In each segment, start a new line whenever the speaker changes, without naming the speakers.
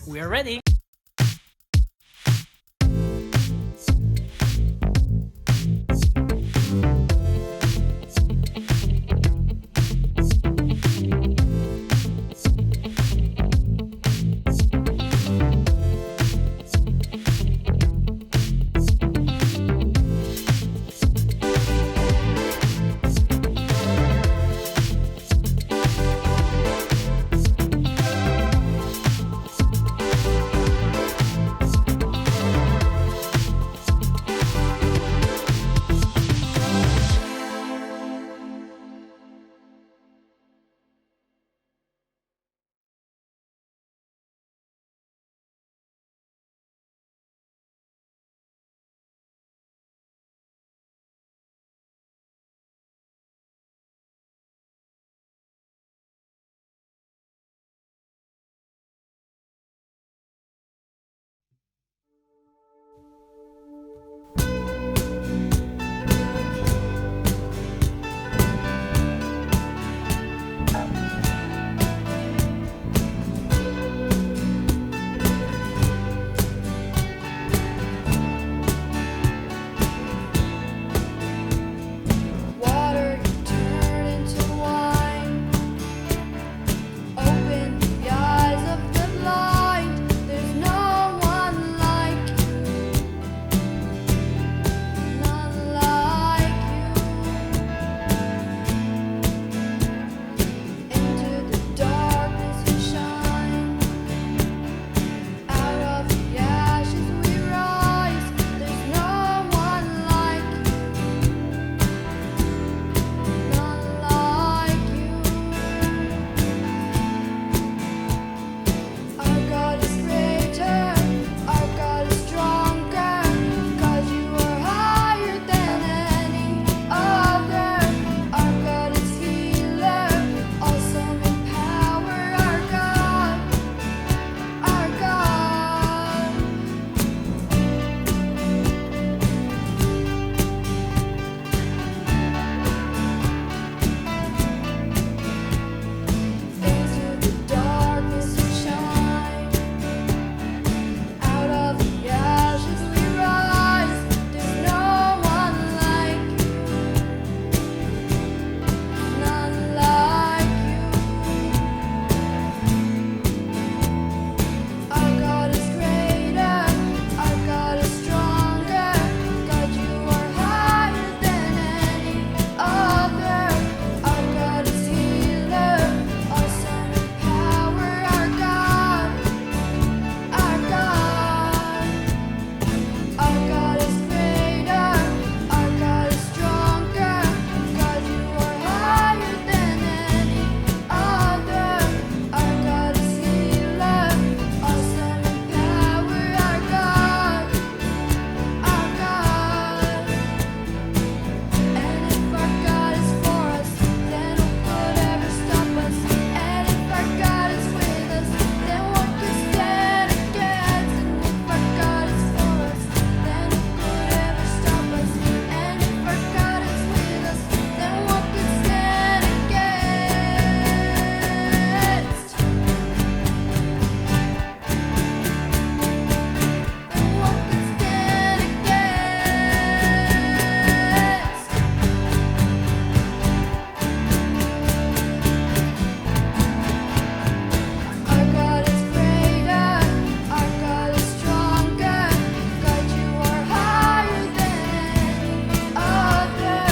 We are ready.
Water you turn into wine. Open the eyes of the blind. There's no one like you, none like you. Into the darkness you shine. Out of the ashes we rise. There's no one like you, none like you. Our God is greater, our God is stronger, 'cause you are higher than any other. Our God is healer, awesome in power. Our God, our God. Into the darkness you shine. Out of the ashes we rise. There's no one like you, none like you. Our God is greater, our God is stronger. God, you are higher than any other. Our God is healer, awesome in power. Our God, our God. Our God is greater, our God is stronger. God, you are higher than any other. Our God is healer, awesome in power. Our God, our God. And if our God is for us, then who could ever stop us? And if our God is with us, then what could stand against? And if our God is for us, then who could ever stop us? And if our God is with us, then what could stand against? Then what could stand against? Our God is greater, our God is stronger. God, you are higher than any other.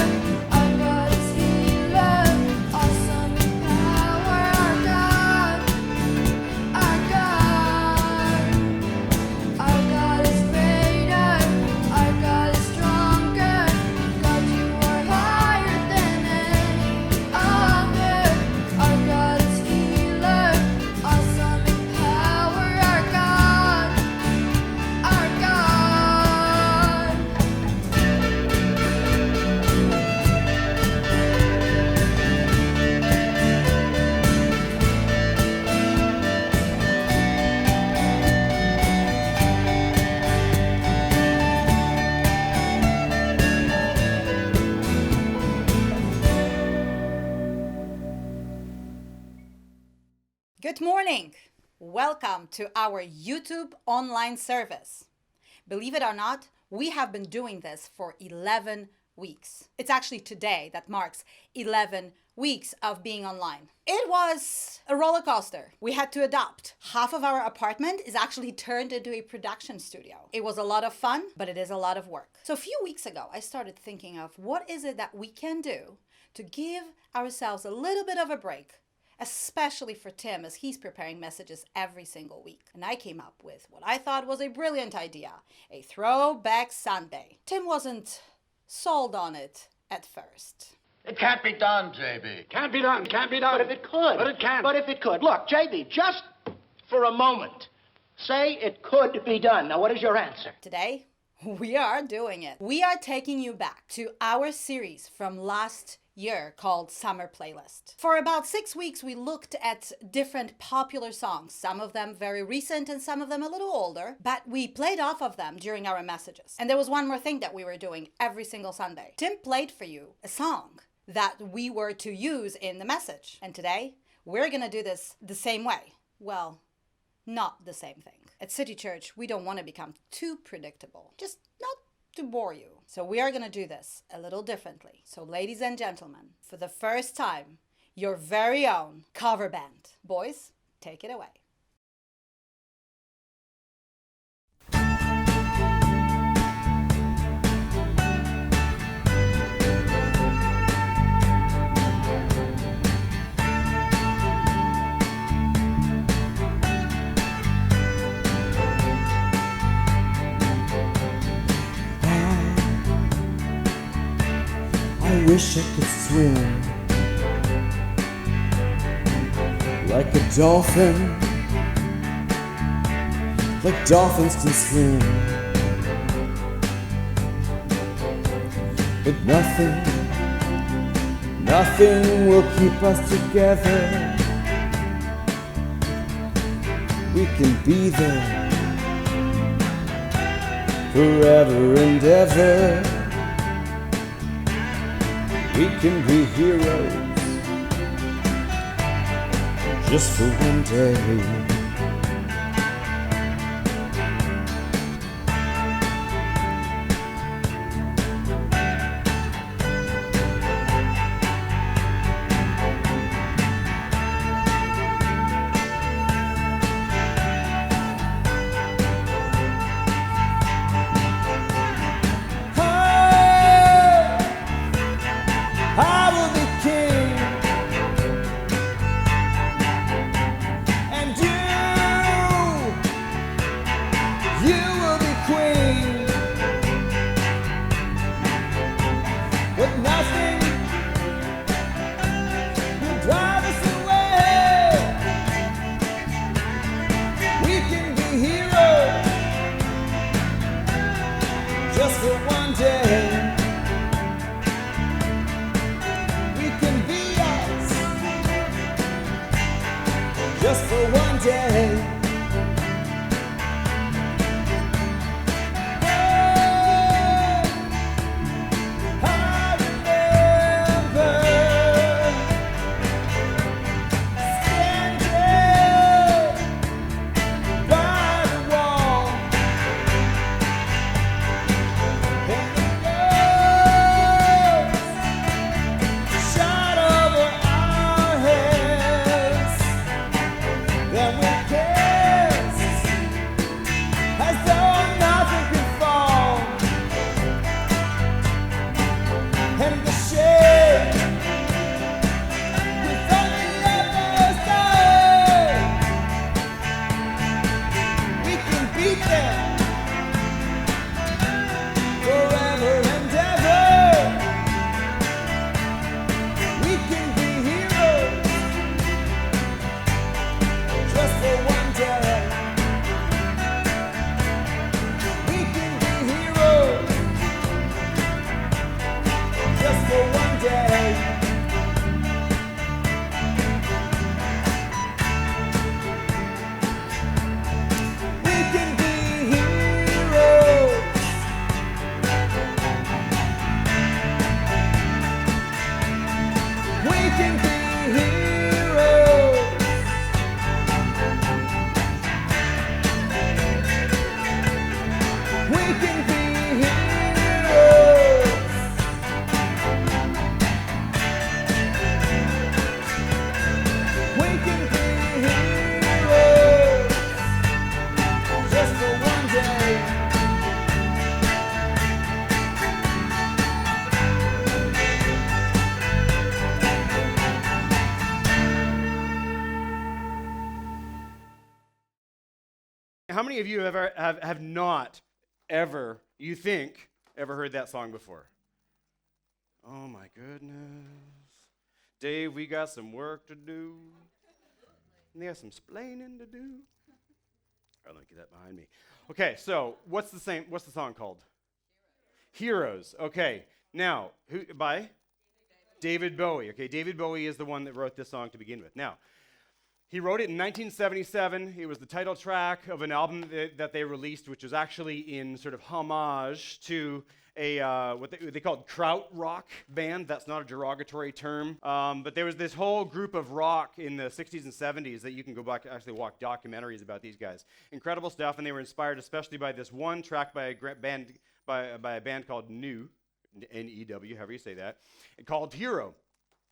Our God is healer, awesome in power. Our God, our God. Our God is greater, our God is stronger. God, you are higher than any other. Our God is healer, awesome in power. Our God, our God.
Good morning.
Welcome to our YouTube online service. Believe it or not, we have been doing this for 11 weeks. It's actually today that marks 11 weeks of being online. It was a roller coaster. We had to adapt. Half of our apartment is actually turned into a production studio. It was a lot of fun, but it is a lot of work. So a few weeks ago, I started thinking of what is it that we can do to give ourselves a little bit of a break, especially for Tim as he's preparing messages every single week. And I came up with what I thought was a brilliant idea, a throwback Sunday. Tim wasn't sold on it at first.
It can't be done, JB.
Can't be done, can't be done.
But if it could.
But it can.
But if it could. Look, JB, just for a moment, say it could be done. Now, what is your answer?
Today, we are doing it. We are taking you back to our series from last year called Summer Playlist. For about 6 weeks, we looked at different popular songs, some of them very recent and some of them a little older, but we played off of them during our messages. And there was one more thing that we were doing every single Sunday. Tim played for you a song that we were to use in the message. And today, we're gonna do this the same way. Well, not the same thing. At City Church, we don't want to become too predictable. Just not to bore you. So we are going to do this a little differently. So ladies and gentlemen, for the first time, your very own cover band. Boys, take it away.
I wish I could swim like a dolphin, like dolphins can swim. But nothing will keep us together. We can be there forever and ever. We can be heroes just for one day. I will be king, and you will be queen. But nothing will drive us away. We can be heroes just for one day. Just for one day. I remember standing by the wall, and the girls shot over our heads. Then we kissed as though nothing could fall, and the shade we thought we'd never stay. We can beat them forever and ever. We can be heroes just for one day. We can be heroes just for one day. We can be
How many of you have not ever, you think, ever heard that song before? Oh my goodness. Dave, we got some work to do. And they got some splaining to do. All right, let me get that behind me. Okay, so what's the song called? Heroes. Okay. Now, who by? David Bowie. Okay, David Bowie is the one that wrote this song to begin with. Now, he wrote it in 1977. It was the title track of an album that they released, which was actually in sort of homage to a what they called kraut rock band. That's not a derogatory term. But there was this whole group of rock in the 60s and 70s that you can go back and actually watch documentaries about these guys. Incredible stuff, and they were inspired especially by this one track by a band called New, N-E-W, however you say that, called Hero.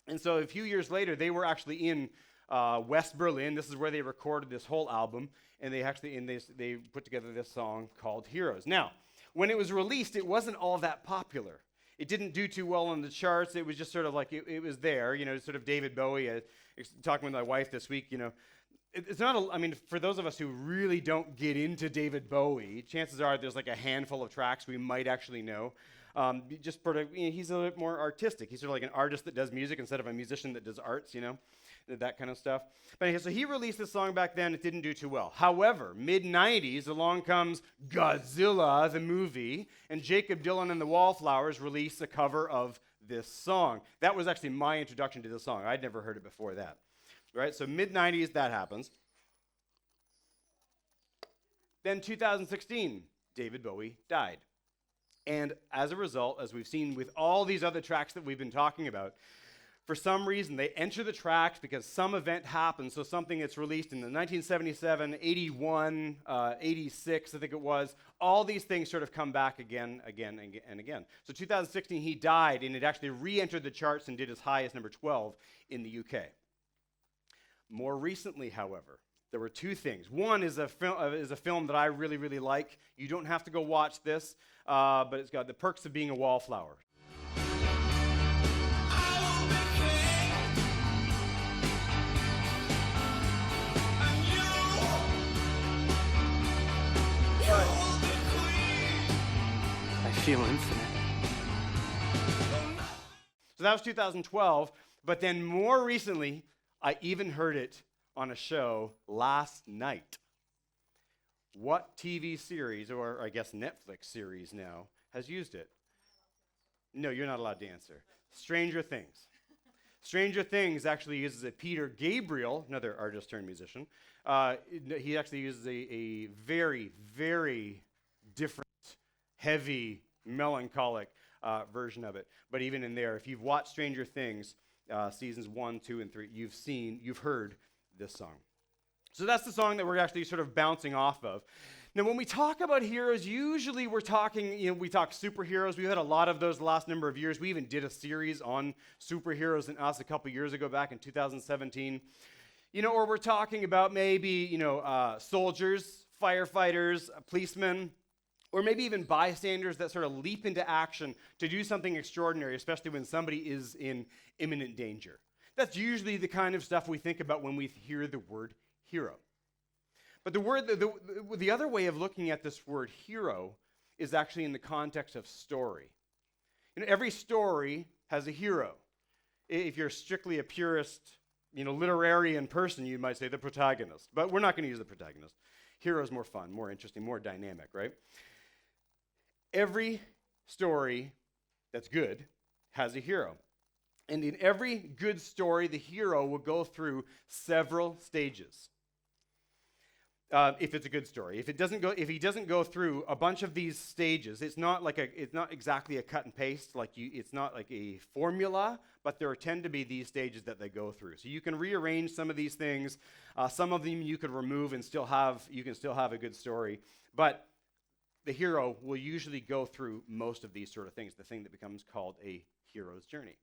And so a few years later, they were actually in West Berlin. This is where they recorded this whole album, and they put together this song called Heroes. Now, when it was released, it wasn't all that popular. It didn't do too well on the charts. It was just sort of like it was there, sort of David Bowie. Talking with my wife this week, it's not. I mean, for those of us who really don't get into David Bowie, chances are there's like a handful of tracks we might actually know. Just sort of, he's a bit more artistic. He's sort of like an artist that does music instead of a musician that does arts, that kind of stuff. But anyway, so he released this song back then. It didn't do too well. However, mid-'90s, along comes Godzilla, the movie, and Jacob Dylan and the Wallflowers released a cover of this song. That was actually my introduction to the song. I'd never heard it before that. Right? So mid-'90s, that happens. Then 2016, David Bowie died. And as a result, as we've seen with all these other tracks that we've been talking about, for some reason, they enter the tracks because some event happens. So something that's released in the 1977, 81, 86, I think it was. All these things sort of come back again, and again. So 2016, he died, and it actually re-entered the charts and did as high as number 12 in the UK. More recently, however, there were two things. One is a film that I really, really like. You don't have to go watch this, but it's got The Perks of Being a Wallflower.
I feel infinite.
So that was 2012, but then more recently, I even heard it on a show last night. What TV series, or I guess Netflix series now, has used it? No, you're not allowed to answer. Stranger Things. Stranger Things actually uses a Peter Gabriel, another artist turned musician. He actually uses a very, very different, heavy, melancholic version of it. But even in there, if you've watched Stranger Things, seasons 1, 2, and 3, you've heard this song. So that's the song that we're actually sort of bouncing off of. Now, when we talk about heroes, usually we're talking, we talk superheroes. We've had a lot of those the last number of years. We even did a series on superheroes and us a couple years ago, back in 2017. Or we're talking about maybe, soldiers, firefighters, policemen, or maybe even bystanders that sort of leap into action to do something extraordinary, especially when somebody is in imminent danger. That's usually the kind of stuff we think about when we hear the word hero. But the other way of looking at this word hero is actually in the context of story. Every story has a hero. If you're strictly a purist, literarian person, you might say the protagonist. But we're not going to use the protagonist. Hero is more fun, more interesting, more dynamic, right? Every story that's good has a hero. And in every good story, the hero will go through several stages. If it's a good story, if he doesn't go through a bunch of these stages, it's not exactly a cut and paste. It's not like a formula, but there tend to be these stages that they go through. So you can rearrange some of these things. Some of them you could remove and you can still have a good story. But the hero will usually go through most of these sort of things. The thing that becomes called a hero's journey.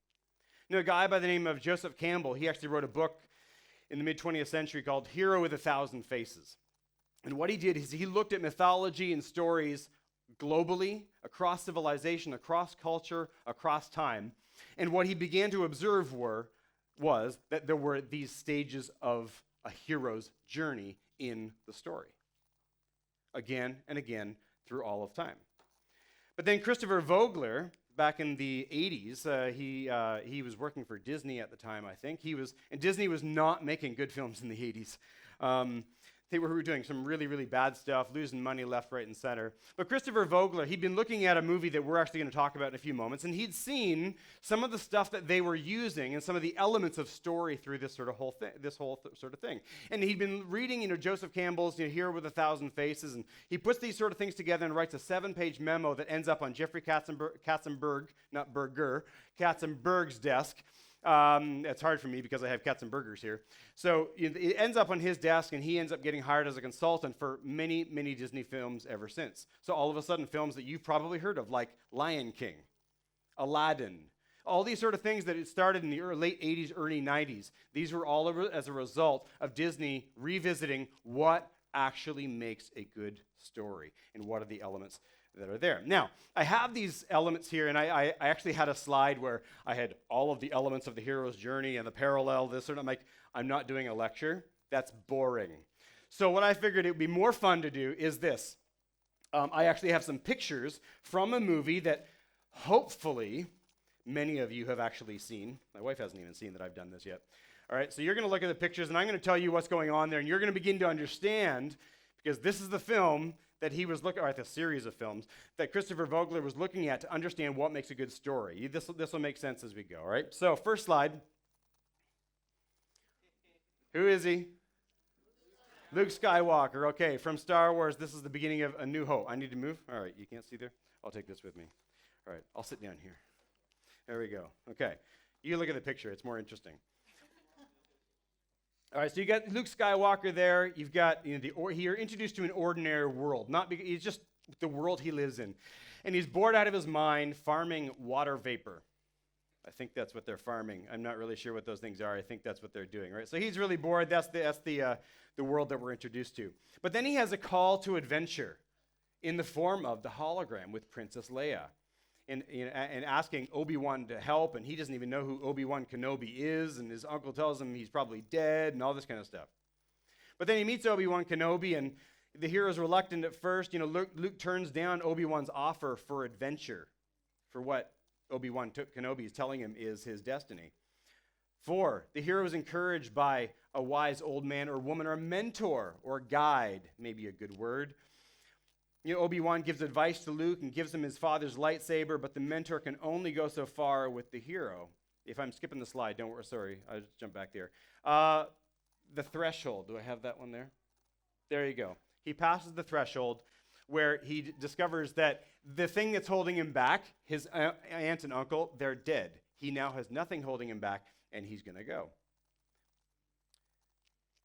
A guy by the name of Joseph Campbell, he actually wrote a book in the mid-20th century called Hero with a Thousand Faces. And what he did is he looked at mythology and stories globally, across civilization, across culture, across time. And what he began to observe was that there were these stages of a hero's journey in the story. again and again through all of time. But then Christopher Vogler, back in the 80s, he was working for Disney at the time, I think. And Disney was not making good films in the 80s. They were doing some really, really bad stuff, losing money left, right, and center. But Christopher Vogler, he'd been looking at a movie that we're actually going to talk about in a few moments, and he'd seen some of the stuff that they were using and some of the elements of story through this sort of whole sort of thing. And he'd been reading, Joseph Campbell's Hero with a Thousand Faces, and he puts these sort of things together and writes a 7-page memo that ends up on Jeffrey Katzenberg's desk. It's hard for me because I have Katzenbergers here. So it ends up on his desk, and he ends up getting hired as a consultant for many, many Disney films ever since. So all of a sudden, films that you've probably heard of, like Lion King, Aladdin, all these sort of things that it started in the late 80s, early 90s, these were all as a result of Disney revisiting what actually makes a good story and what are the elements that are there. Now, I have these elements here, and I actually had a slide where I had all of the elements of the hero's journey and the parallel, this sort of, I'm like, I'm not doing a lecture. That's boring. So what I figured it would be more fun to do is this. I actually have some pictures from a movie that hopefully many of you have actually seen. My wife hasn't even seen that I've done this yet. All right, so you're going to look at the pictures, and I'm going to tell you what's going on there, and you're going to begin to understand, because this is the film that he was looking at, the series of films that Christopher Vogler was looking at to understand what makes a good story. This will make sense as we go, all right? So, first slide. Who is he? Luke Skywalker. Okay, from Star Wars, this is the beginning of A New Hope. I need to move? All right, you can't see there? I'll take this with me. All right, I'll sit down here. There we go. Okay, you look at the picture. It's more interesting. All right, so you got Luke Skywalker there. You've got you're introduced to an ordinary world. He's just the world he lives in, and he's bored out of his mind farming water vapor. I think that's what they're farming. I'm not really sure what those things are. I think that's what they're doing, right? So he's really bored. That's the world that we're introduced to. But then he has a call to adventure in the form of the hologram with Princess Leia. And asking Obi-Wan to help, and he doesn't even know who Obi-Wan Kenobi is, and his uncle tells him he's probably dead, and all this kind of stuff. But then he meets Obi-Wan Kenobi, and the hero's reluctant at first. Luke turns down Obi-Wan's offer for adventure, for what Obi-Wan Kenobi is telling him is his destiny. 4, the hero is encouraged by a wise old man or woman or a mentor or guide, maybe a good word. Obi-Wan gives advice to Luke and gives him his father's lightsaber, but the mentor can only go so far with the hero. If I'm skipping the slide, don't worry, sorry, I'll just jump back there. The threshold, do I have that one there? There you go. He passes the threshold where he discovers that the thing that's holding him back, his aunt and uncle, they're dead. He now has nothing holding him back, and he's going to go.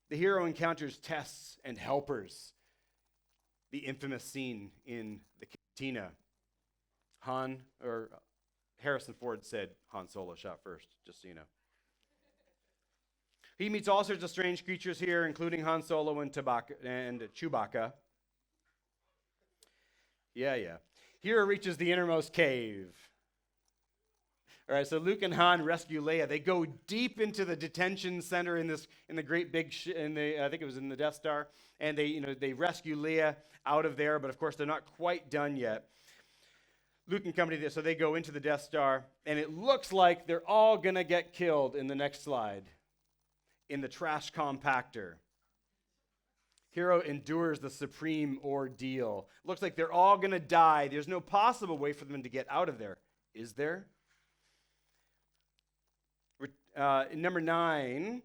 The hero encounters tests and helpers. The infamous scene in the cantina. Harrison Ford said Han Solo shot first, just so you know. He meets all sorts of strange creatures here, including Han Solo and Chewbacca. Yeah. Hero reaches the innermost cave. All right, so Luke and Han rescue Leia. They go deep into the detention center in the great big I think it was in the Death Star, and they rescue Leia out of there. But of course, they're not quite done yet. Luke and company, so they go into the Death Star, and it looks like they're all gonna get killed in the next slide, in the trash compactor. Hero endures the supreme ordeal. Looks like they're all gonna die. There's no possible way for them to get out of there. Is there? Number 9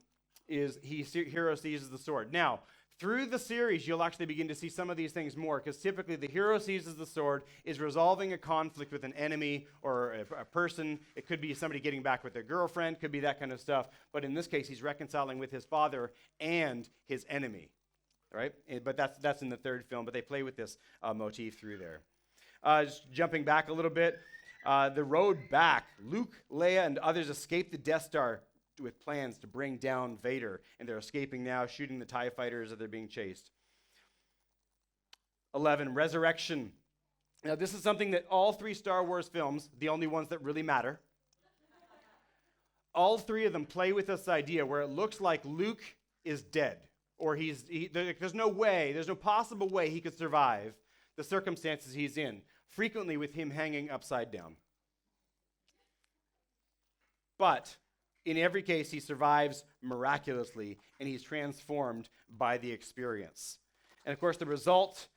is hero seizes the sword. Now, through the series, you'll actually begin to see some of these things more, because typically the hero seizes the sword, is resolving a conflict with an enemy or a person. It could be somebody getting back with their girlfriend, could be that kind of stuff. But in this case, he's reconciling with his father and his enemy, right? But that's in the 3rd film, but they play with this motif through there. Just jumping back a little bit. The road back, Luke, Leia, and others escape the Death Star with plans to bring down Vader, and they're escaping now, shooting the TIE fighters as they're being chased. 11, resurrection. Now, this is something that all 3 Star Wars films, the only ones that really matter, all 3 of them play with this idea where it looks like Luke is dead. or there's no possible way he could survive the circumstances he's in, frequently with him hanging upside down. But in every case, he survives miraculously, and he's transformed by the experience. And of course, the result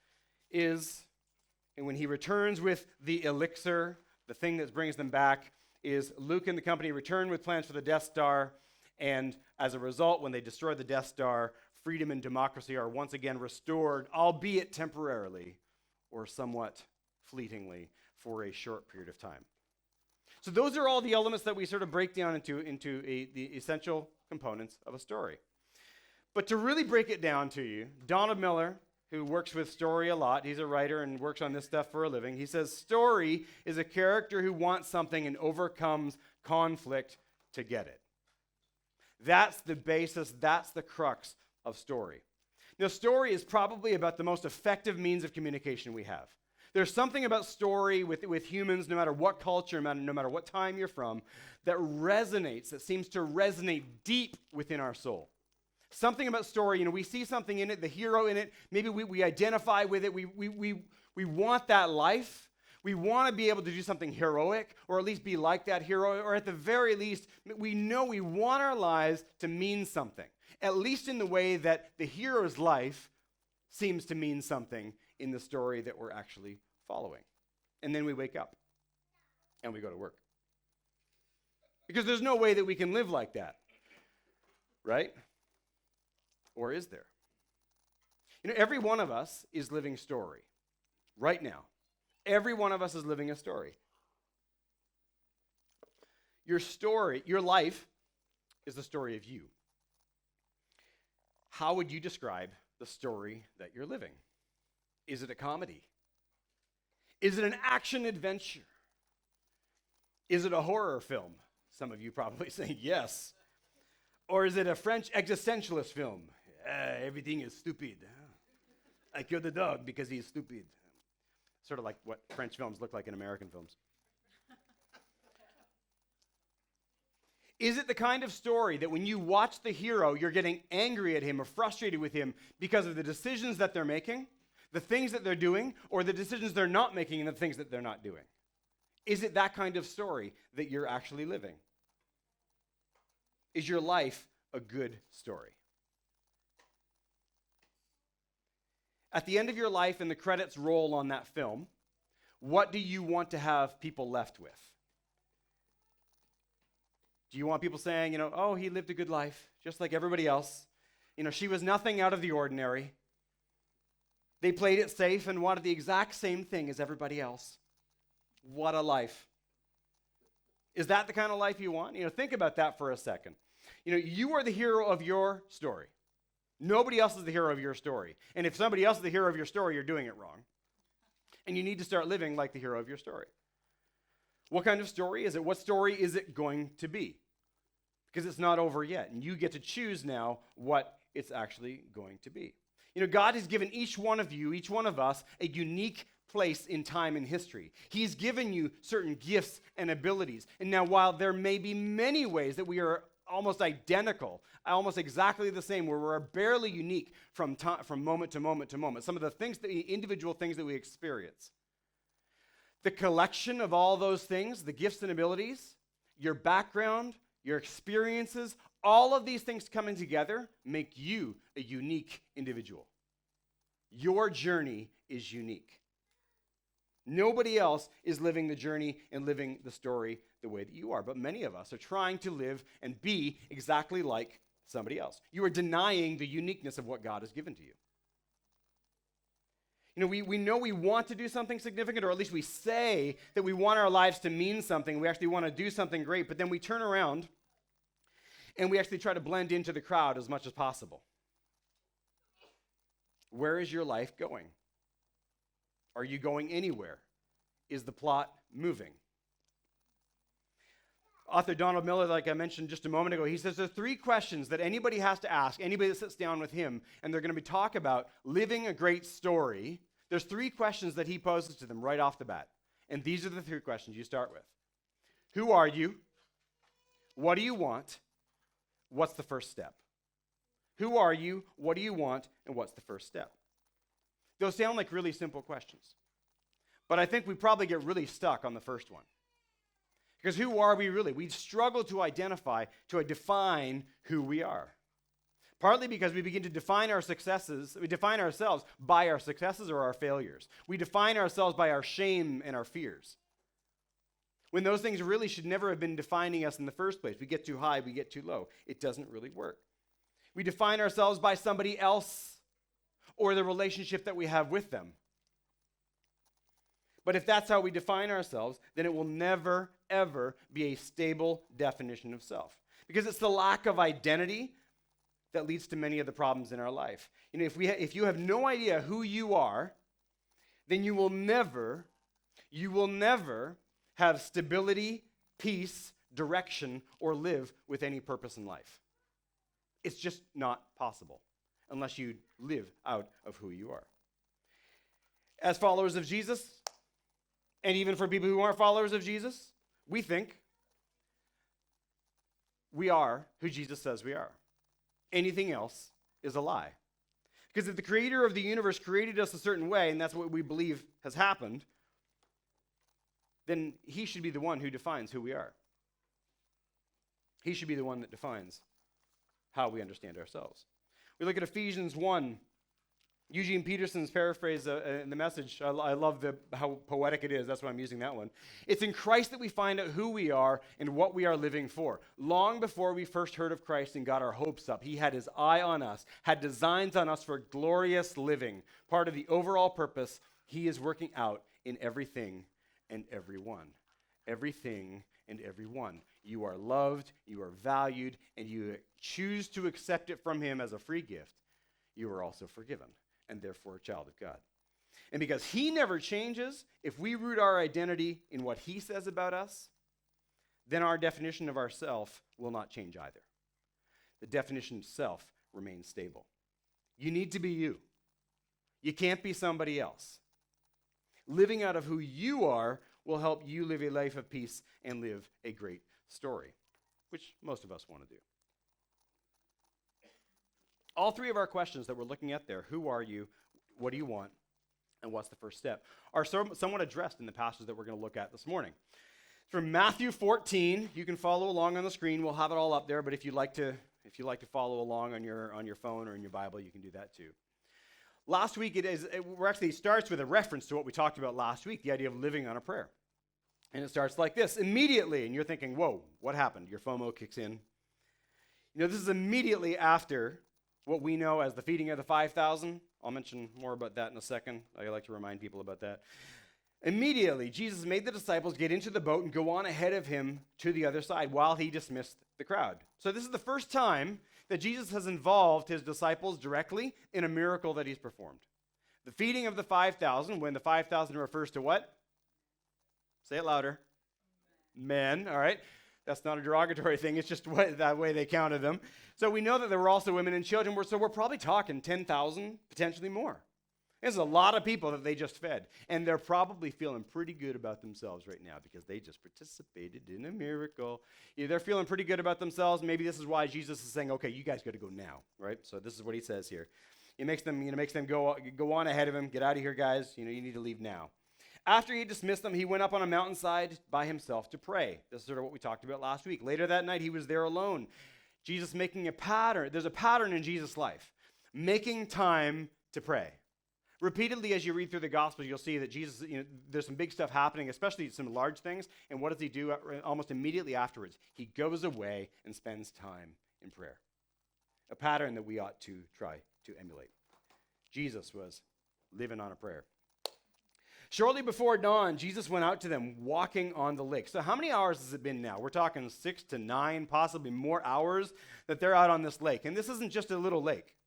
is, and when he returns with the elixir, the thing that brings them back, is Luke and the company return with plans for the Death Star, and as a result, when they destroy the Death Star, freedom and democracy are once again restored, albeit temporarily or somewhat fleetingly for a short period of time. So those are all the elements that we sort of break down into the essential components of a story. But to really break it down to you, Donald Miller, who works with story a lot, he's a writer and works on this stuff for a living, he says story is a character who wants something and overcomes conflict to get it. That's the basis, that's the crux of story. Now, story is probably about the most effective means of communication we have. There's something about story with humans, no matter what culture, no matter what time you're from, that resonates, that seems to resonate deep within our soul. Something about story, we see something in it, the hero in it, maybe we identify with it, we want that life. We want to be able to do something heroic, or at least be like that hero, or at the very least, we know we want our lives to mean something, at least in the way that the hero's life seems to mean something in the story that we're actually following. And then we wake up, and we go to work. Because there's no way that we can live like that, right? Or is there? Every one of us is living story right now. Every one of us is living a story. Your story, your life, is the story of you. How would you describe the story that you're living? Is it a comedy? Is it an action adventure? Is it a horror film? Some of you probably say yes. Or is it a French existentialist film? Everything is stupid. I killed the dog because he's stupid. Sort of like what French films look like in American films. Is it the kind of story that when you watch the hero, you're getting angry at him or frustrated with him because of the decisions that they're making, the things that they're doing, or the decisions they're not making and the things that they're not doing? Is it that kind of story that you're actually living? Is your life a good story? At the end of your life and the credits roll on that film, what do you want to have people left with? Do you want people saying, oh, he lived a good life, just like everybody else. She was nothing out of the ordinary. They played it safe and wanted the exact same thing as everybody else. What a life. Is that the kind of life you want? Think about that for a second. You are the hero of your story. Nobody else is the hero of your story. And if somebody else is the hero of your story, you're doing it wrong. And you need to start living like the hero of your story. What kind of story is it? What story is it going to be? Because it's not over yet. And you get to choose now what it's actually going to be. God has given each one of you, each one of us, a unique place in time and history. He's given you certain gifts and abilities. And now, while there may be many ways that we are almost identical, almost exactly the same, where we're barely unique from moment to moment to moment, some of the individual things that we experience, the collection of all those things, the gifts and abilities, your background, your experiences, all of these things coming together make you a unique individual. Your journey is unique. Nobody else is living the journey and living the story the way that you are. But many of us are trying to live and be exactly like somebody else. You are denying the uniqueness of what God has given to you. We know we want to do something significant, or at least we say that we want our lives to mean something. We actually want to do something great, but then we turn around and we actually try to blend into the crowd as much as possible. Where is your life going? Are you going anywhere? Is the plot moving? Author Donald Miller, like I mentioned just a moment ago, he says there are 3 questions that anybody has to ask, anybody that sits down with him, and they're going to be talk about living a great story. There's 3 questions that he poses to them right off the bat. And these are the 3 questions you start with. Who are you? What do you want? What's the first step? Who are you? What do you want? And what's the first step? Those sound like really simple questions. But I think we probably get really stuck on the first one. Because who are we really? We struggle to identify, to define who we are. Partly because we begin to define our successes, we define ourselves by our successes or our failures. We define ourselves by our shame and our fears. When those things really should never have been defining us in the first place. We get too high, we get too low. It doesn't really work. We define ourselves by somebody else or the relationship that we have with them. But if that's how we define ourselves, then it will never, ever be a stable definition of self. Because it's the lack of identity that leads to many of the problems in our life. You know, if you have no idea who you are, then you will never have stability, peace, direction, or live with any purpose in life. It's just not possible unless you live out of who you are. As followers of Jesus, and even for people who aren't followers of Jesus, we think we are who Jesus says we are. Anything else is a lie. Because if the creator of the universe created us a certain way, and that's what we believe has happened, then he should be the one who defines who we are. He should be the one that defines how we understand ourselves. We look at Ephesians 1. Eugene Peterson's paraphrase in the Message, I love how poetic it is. That's why I'm using that one. It's in Christ that we find out who we are and what we are living for. Long before we first heard of Christ and got our hopes up, he had his eye on us, had designs on us for glorious living. Part of the overall purpose he is working out in everything and everyone. Everything and everyone. You are loved, you are valued, and you choose to accept it from him as a free gift. You are also forgiven, and therefore a child of God. And because he never changes, if we root our identity in what he says about us, then our definition of ourself will not change either. The definition of self remains stable. You need to be you. You can't be somebody else. Living out of who you are will help you live a life of peace and live a great story, which most of us want to do. All three of our questions that we're looking at there, who are you, what do you want, and what's the first step, are somewhat addressed in the passage that we're going to look at this morning. It's from Matthew 14. You can follow along on the screen. We'll have it all up there, but if you'd like to follow along on your phone or in your Bible, you can do that too. Last week, it starts with a reference to what we talked about last week, the idea of living on a prayer. And it starts like this, immediately, and you're thinking, whoa, what happened? Your FOMO kicks in. You know, this is immediately after what we know as the feeding of the 5,000. I'll mention more about that in a second. I like to remind people about that. Immediately, Jesus made the disciples get into the boat and go on ahead of him to the other side while he dismissed the crowd. So this is the first time that Jesus has involved his disciples directly in a miracle that he's performed. The feeding of the 5,000, when the 5,000 refers to what? Say it louder. Men, all right? That's not a derogatory thing. It's just that way they counted them. So we know that there were also women and children. So we're probably talking 10,000, potentially more. There's a lot of people that they just fed. And they're probably feeling pretty good about themselves right now because they just participated in a miracle. Yeah, they're feeling pretty good about themselves. Maybe this is why Jesus is saying, okay, you guys got to go now, right? So this is what he says here. He makes them go on ahead of him. Get out of here, guys. You need to leave now. After he dismissed them, he went up on a mountainside by himself to pray. This is sort of what we talked about last week. Later that night, he was there alone. Jesus making a pattern. There's a pattern in Jesus' life. Making time to pray. Repeatedly, as you read through the Gospels, you'll see that Jesus, there's some big stuff happening, especially some large things. And what does he do almost immediately afterwards? He goes away and spends time in prayer. A pattern that we ought to try to emulate. Jesus was living on a prayer. Shortly before dawn, Jesus went out to them walking on the lake. So how many hours has it been now? We're talking 6 to 9, possibly more hours that they're out on this lake. And this isn't just a little lake.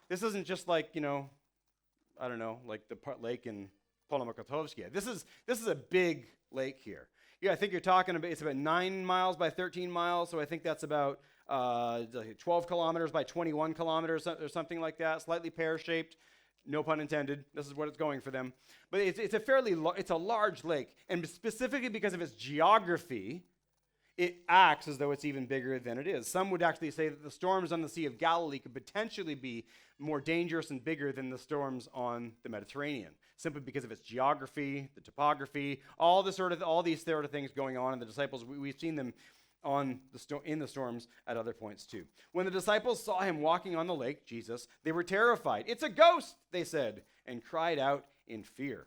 This isn't just like, I don't know, like the lake in Polomokotovskia. This is a big lake here. Yeah, I think you're talking about, it's about 9 miles by 13 miles. So I think that's about 12 kilometers by 21 kilometers or something like that, slightly pear-shaped. No pun intended. This is what it's going for them. But it's a large lake. And specifically because of its geography, it acts as though it's even bigger than it is. Some would actually say that the storms on the Sea of Galilee could potentially be more dangerous and bigger than the storms on the Mediterranean, simply because of its geography, the topography, all these sort of things going on. And the disciples, we've seen them in the storms at other points too. When the disciples saw him walking on the lake, Jesus, they were terrified. "It's a ghost," they said, and cried out in fear.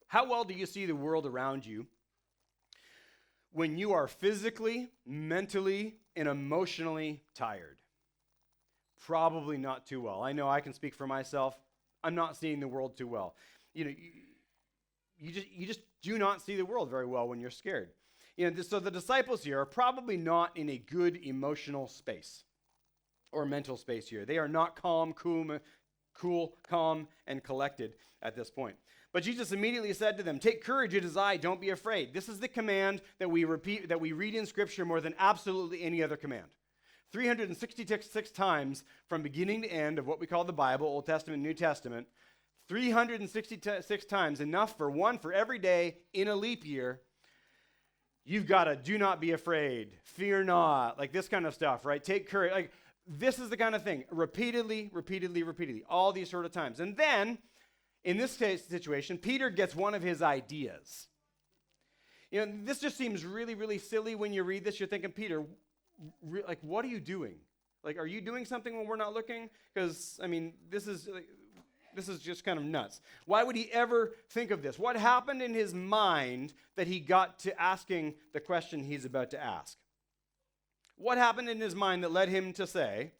How well do you see the world around you when you are physically, mentally, and emotionally tired? Probably not too well. I know I can speak for myself. I'm not seeing the world too well. You just do not see the world very well when you're scared. So the disciples here are probably not in a good emotional space or mental space here. They are not calm, calm, and collected at this point. But Jesus immediately said to them, "Take courage, it is I, don't be afraid." This is the command that we read in Scripture more than absolutely any other command. 366 times from beginning to end of what we call the Bible, Old Testament, New Testament, 366 times, enough for one for every day in a leap year. You've got to do not be afraid, fear not, like this kind of stuff, right? Take courage. Like this is the kind of thing, repeatedly, all these sort of times. And then, in this situation, Peter gets one of his ideas. This just seems really, really silly when you read this. You're thinking, Peter, like, what are you doing? Like, are you doing something when we're not looking? Because, this is just kind of nuts. Why would he ever think of this? What happened in his mind that he got to asking the question he's about to ask? What happened in his mind that led him to say,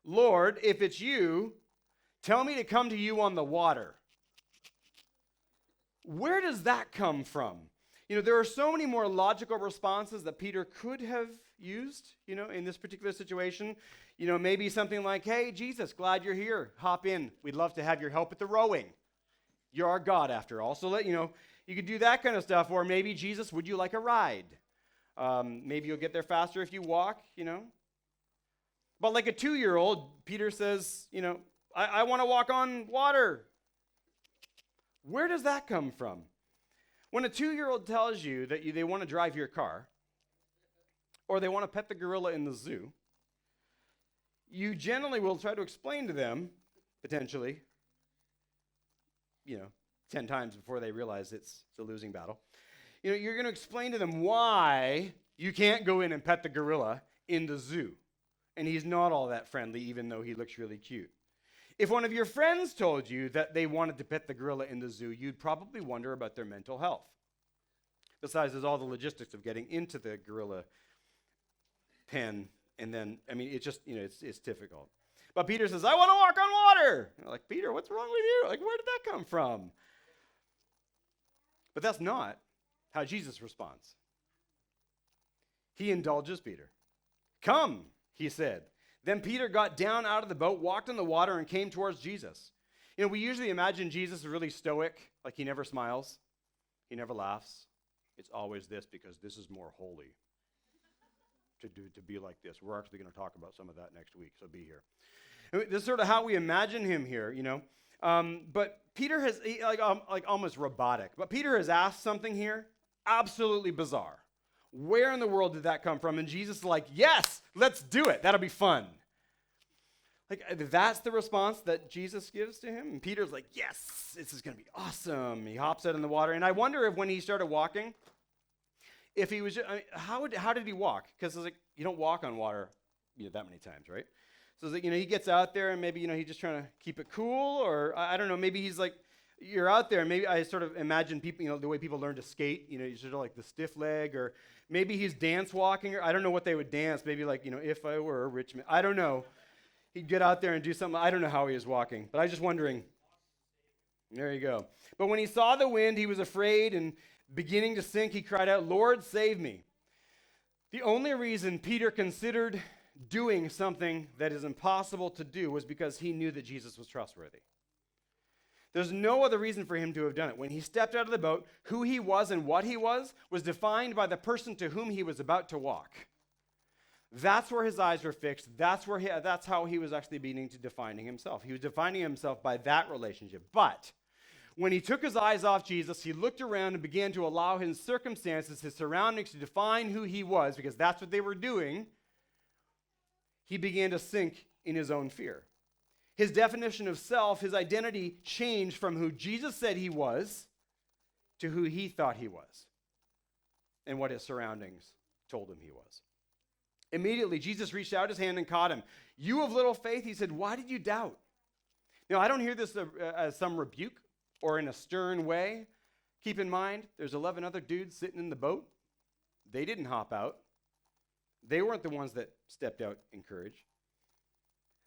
"Lord, if it's you, tell me to come to you on the water"? Where does that come from? There are so many more logical responses that Peter could have used, in this particular situation. Maybe something like, "Hey, Jesus, glad you're here. Hop in. We'd love to have your help with the rowing. You're our God, after all." So you could do that kind of stuff. Or maybe, "Jesus, would you like a ride? Maybe you'll get there faster if you walk, But like a 2-year-old, Peter says, I want to walk on water. Where does that come from? When a 2-year-old tells you that they want to drive your car, or they want to pet the gorilla in the zoo, you generally will try to explain to them, potentially, 10 times before they realize it's a losing battle. You're going to explain to them why you can't go in and pet the gorilla in the zoo. And he's not all that friendly, even though he looks really cute. If one of your friends told you that they wanted to pet the gorilla in the zoo, you'd probably wonder about their mental health. Besides, there's all the logistics of getting into the gorilla pen, and then, it's just, it's difficult. But Peter says, "I want to walk on water." You're like, "Peter, what's wrong with you? Like, where did that come from?" But that's not how Jesus responds. He indulges Peter. "Come," he said. Then Peter got down out of the boat, walked on the water, and came towards Jesus. We usually imagine Jesus is really stoic, like he never smiles, he never laughs. It's always this because this is more holy to be like this. We're actually going to talk about some of that next week, so be here. This is sort of how we imagine him here, But Peter has, like almost robotic, but Peter has asked something here absolutely bizarre. Where in the world did that come from? And Jesus is like, "Yes, let's do it. That'll be fun." Like, that's the response that Jesus gives to him. And Peter's like, "Yes, this is going to be awesome." He hops out in the water. And I wonder if when he started walking, if he was, how did he walk? Because it's like, you don't walk on water that many times, right? So it's like, he gets out there and maybe, he's just trying to keep it cool, or I don't know, maybe he's like, you're out there, and maybe I sort of imagine people, the way people learn to skate, you sort of like the stiff leg, or maybe he's dance walking, or I don't know what they would dance, maybe like, "If I Were a Rich Man," I don't know. He'd get out there and do something, I don't know how he was walking, but I was just wondering. There you go. But when he saw the wind, he was afraid, and beginning to sink, he cried out, "Lord, save me." The only reason Peter considered doing something that is impossible to do was because he knew that Jesus was trustworthy. There's no other reason for him to have done it. When he stepped out of the boat, who he was and what he was defined by the person to whom he was about to walk. That's where his eyes were fixed. That's how he was actually beginning to defining himself. He was defining himself by that relationship. But When he took his eyes off Jesus, he looked around and began to allow his circumstances, his surroundings to define who he was, because that's what they were doing. He began to sink in his own fear. His definition of self, his identity changed from who Jesus said he was to who he thought he was and what his surroundings told him he was. Immediately, Jesus reached out his hand and caught him. "You of little faith," he said, "why did you doubt?" Now, I don't hear this as some rebuke or in a stern way. Keep in mind, there's 11 other dudes sitting in the boat. They didn't hop out. They weren't the ones that stepped out in courage.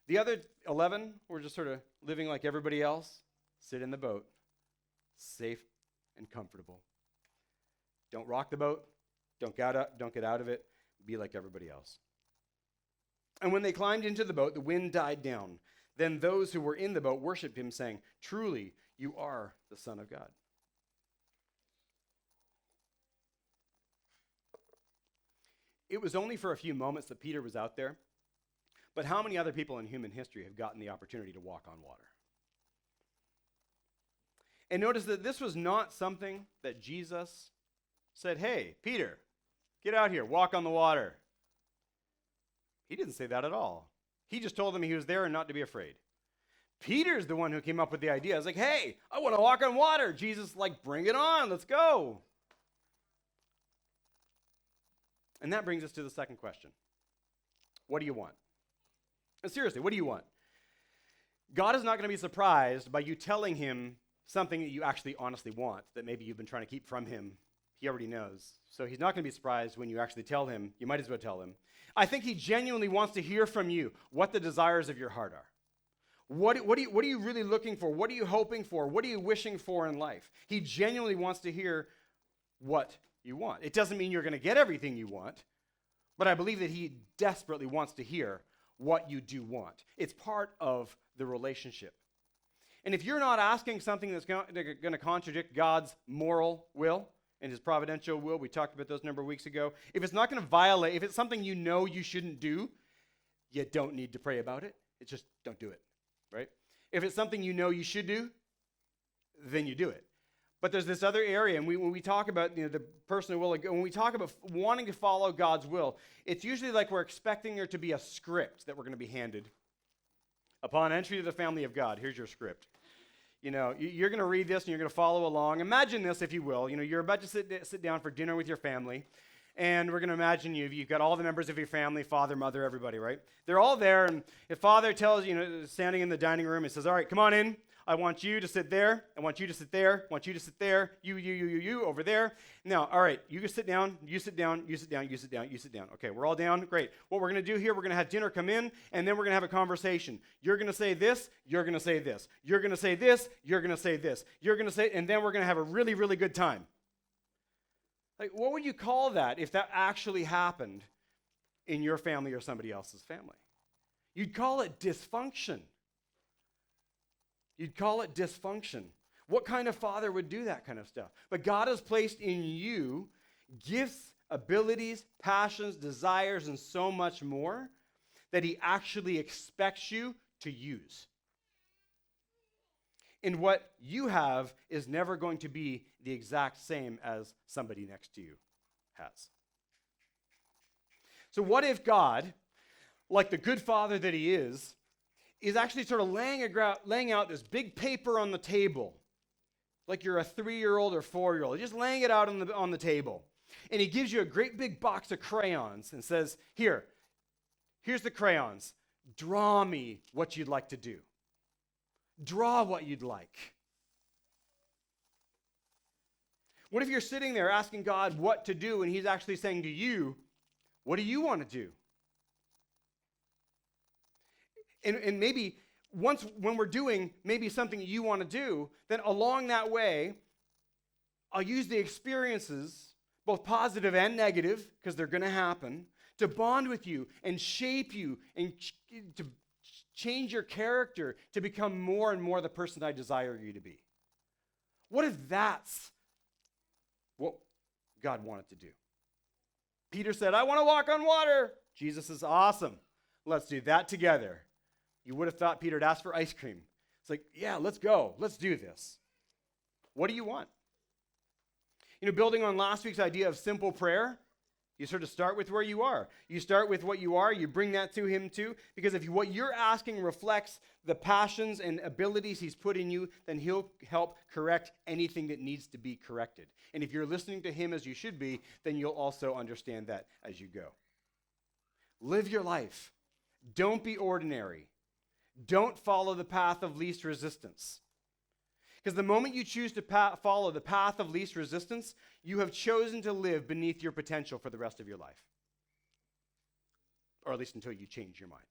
The other 11 were just sort of living like everybody else. Sit in the boat, safe and comfortable. Don't rock the boat. Don't get out of it. Be like everybody else. And when they climbed into the boat, the wind died down. Then those who were in the boat worshiped him, saying, "Truly, you are the Son of God." It was only for a few moments that Peter was out there, but how many other people in human history have gotten the opportunity to walk on water? And notice that this was not something that Jesus said, "Hey, Peter, get out here, walk on the water." He didn't say that at all. He just told them he was there and not to be afraid. Peter's the one who came up with the idea. It's like, "Hey, I want to walk on water." Jesus like, "Bring it on, let's go." And that brings us to the second question. What do you want? And seriously, what do you want? God is not going to be surprised by you telling him something that you actually honestly want, that maybe you've been trying to keep from him. He already knows. So he's not going to be surprised when you actually tell him. You might as well tell him. I think he genuinely wants to hear from you what the desires of your heart are. What are you really looking for? What are you hoping for? What are you wishing for in life? He genuinely wants to hear what you want. It doesn't mean you're going to get everything you want, but I believe that he desperately wants to hear what you do want. It's part of the relationship. And if you're not asking something that's going to contradict God's moral will and his providential will, we talked about those a number of weeks ago, if it's not going to violate, if it's something you know you shouldn't do, you don't need to pray about it. It's just don't do it, right? If it's something you know you should do, then you do it. But there's this other area, and when we talk about the personal will, when we talk about wanting to follow God's will, it's usually like we're expecting there to be a script that we're going to be handed. Upon entry to the family of God, here's your script. You're going to read this and you're going to follow along. Imagine this, if you will. You're about to sit down for dinner with your family, and we're going to imagine you've got all the members of your family, father, mother, everybody, right? They're all there, and if father tells, standing in the dining room, he says, "All right, come on in. I want you to sit there. I want you to sit there. I want you to sit there. You, over there. Now, all right, you sit down. You sit down. You sit down. You sit down. You sit down. Okay, we're all down. Great. What we're going to do here, we're going to have dinner come in, and then we're going to have a conversation. You're going to say this. You're going to say this. You're going to say this. You're going to say this. You're going to say, and then we're going to have a really, really good time." Like, what would you call that if that actually happened in your family or somebody else's family? You'd call it dysfunction. You'd call it dysfunction. What kind of father would do that kind of stuff? But God has placed in you gifts, abilities, passions, desires, and so much more that he actually expects you to use. And what you have is never going to be the exact same as somebody next to you has. So what if God, like the good father that he is actually sort of laying out this big paper on the table, like you're a 3-year-old or 4-year-old, just laying it out on the table. And he gives you a great big box of crayons and says, here's the crayons. Draw me what you'd like to do. Draw what you'd like. What if you're sitting there asking God what to do, and he's actually saying to you, what do you want to do? And maybe when we're doing maybe something you want to do, then along that way, I'll use the experiences, both positive and negative, because they're going to happen, to bond with you and shape you and to change your character to become more and more the person I desire you to be. What if that's what God wanted to do? Peter said, "I want to walk on water." Jesus is awesome. Let's do that together. You would have thought Peter had asked for ice cream. It's like, yeah, let's go. Let's do this. What do you want? Building on last week's idea of simple prayer, you sort of start with where you are. You start with what you are, you bring that to him too, because if what you're asking reflects the passions and abilities he's put in you, then he'll help correct anything that needs to be corrected. And if you're listening to him as you should be, then you'll also understand that as you go. Live your life. Don't be ordinary. Don't follow the path of least resistance. Because the moment you choose to follow the path of least resistance, you have chosen to live beneath your potential for the rest of your life. Or at least until you change your mind.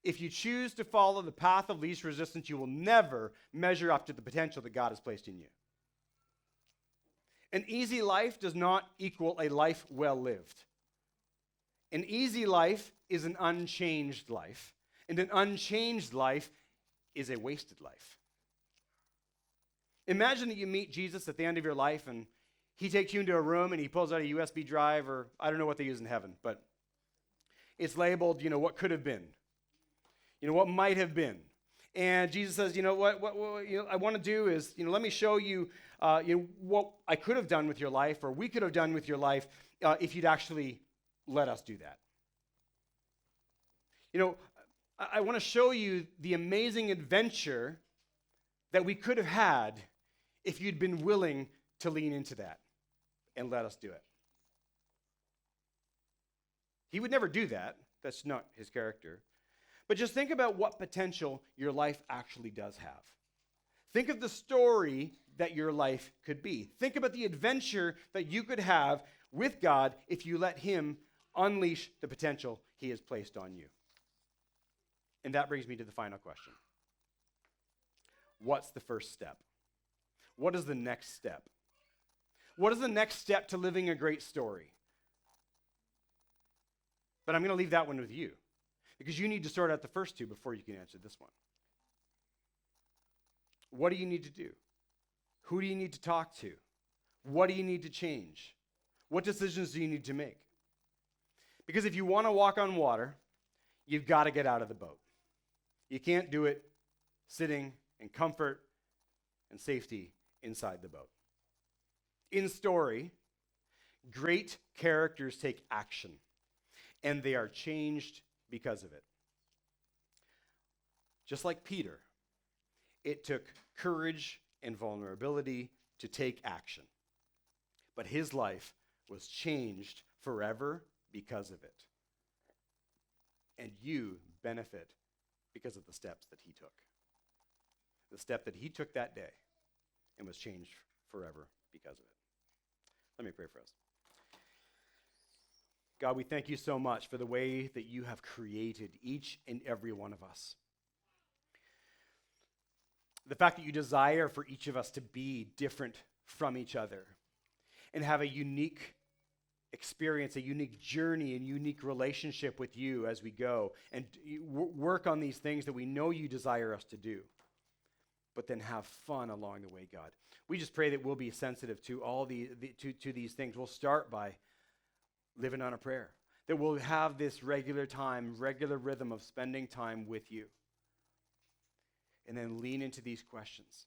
If you choose to follow the path of least resistance, you will never measure up to the potential that God has placed in you. An easy life does not equal a life well lived. An easy life is an unchanged life, and an unchanged life is a wasted life. Imagine that you meet Jesus at the end of your life, and he takes you into a room, and he pulls out a USB drive, or I don't know what they use in heaven, but it's labeled, what could have been, what might have been. And Jesus says, what I want to do is, let me show you, what I could have done with your life, or we could have done with your life, if you'd actually let us do that. I want to show you the amazing adventure that we could have had if you'd been willing to lean into that and let us do it. He would never do that. That's not his character. But just think about what potential your life actually does have. Think of the story that your life could be. Think about the adventure that you could have with God if you let him unleash the potential he has placed on you. And that brings me to the final question. What's the first step? What is the next step? What is the next step to living a great story? But I'm going to leave that one with you, because you need to sort out the first two before you can answer this one. What do you need to do? Who do you need to talk to? What do you need to change? What decisions do you need to make? Because if you want to walk on water, you've got to get out of the boat. You can't do it sitting in comfort and safety inside the boat. In story, great characters take action, and they are changed because of it. Just like Peter, it took courage and vulnerability to take action. But his life was changed forever because of it. And you benefit because of the steps that he took. The step that he took that day and was changed forever because of it. Let me pray for us. God, we thank you so much for the way that you have created each and every one of us. The fact that you desire for each of us to be different from each other and have a unique experience, a unique journey, and unique relationship with you as we go and work on these things that we know you desire us to do, but then have fun along the way, God. We just pray that we'll be sensitive to all to these things. We'll start by living on a prayer, that we'll have this regular rhythm of spending time with you, and then lean into these questions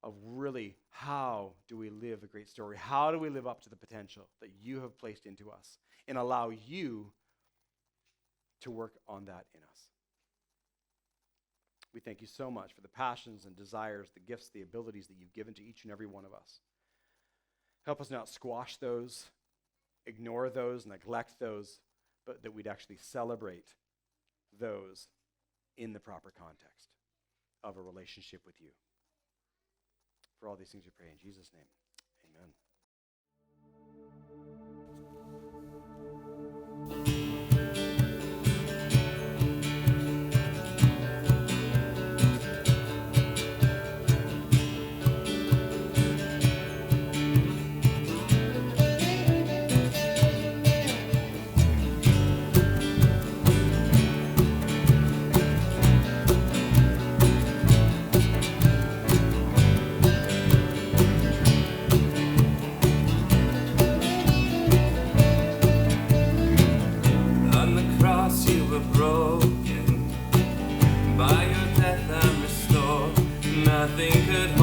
of really, how do we live a great story? How do we live up to the potential that you have placed into us and allow you to work on that in us? We thank you so much for the passions and desires, the gifts, the abilities that you've given to each and every one of us. Help us not squash those, ignore those, neglect those, but that we'd actually celebrate those in the proper context of a relationship with you. For all these things we pray in Jesus' name, amen.
On the cross you were broken, by your death I'm restored. Nothing could hold